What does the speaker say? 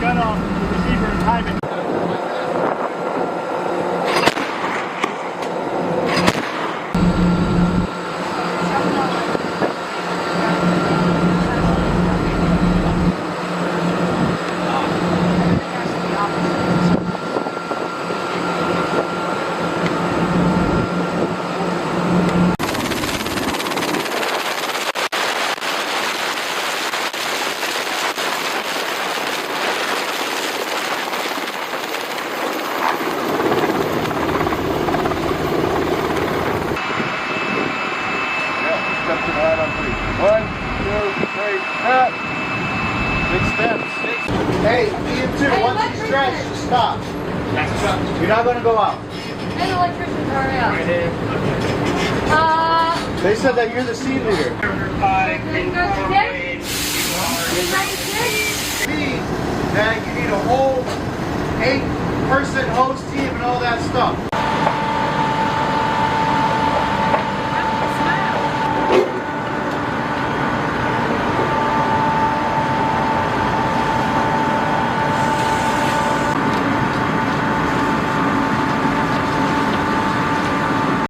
gun off the receiver and time it. One, two, three, cut. Big steps. Hey, you 2, once you stretch, just stop. You're not going to go out. And electricians are out. Right here. They said that you're the seat leader. Means that you need a whole 8-person host team and all that stuff.